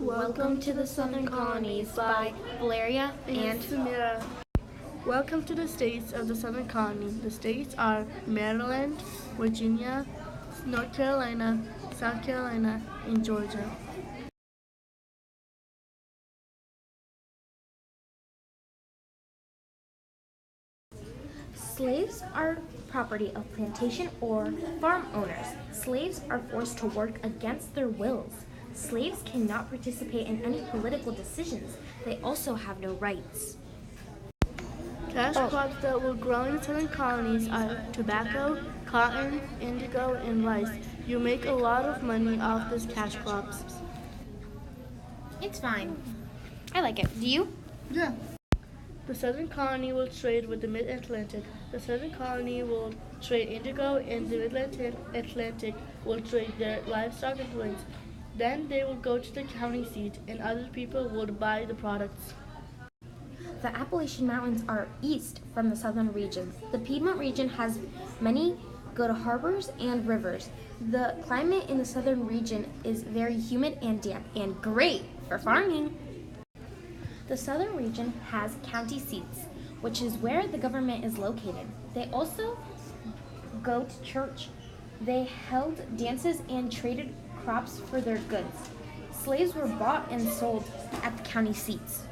Welcome to the Southern Colonies by Valeria and Sumera. Welcome to the states of the Southern Colony. The states are Maryland, Virginia, North Carolina, South Carolina, and Georgia. Slaves are property of plantation or farm owners. Slaves are forced to work against their wills. Slaves cannot participate in any political decisions. They also have no rights. Cash crops that were grown in the Southern Colonies are tobacco, cotton, indigo, and rice. You make a lot of money off these cash crops. It's fine. I like it. Do you? Yeah. The Southern Colony will trade with the Mid-Atlantic. The Southern Colony will trade indigo, and the Mid-Atlantic will trade their livestock and goods. Then they will go to the county seat, and other people will buy the products. The Appalachian Mountains are east from the southern region. The Piedmont region has many good harbors and rivers. The climate in the southern region is very humid and damp and great for farming. The southern region has county seats, which is where the government is located. They also go to church. They held dances and traded crops for their goods. Slaves were bought and sold at the county seats.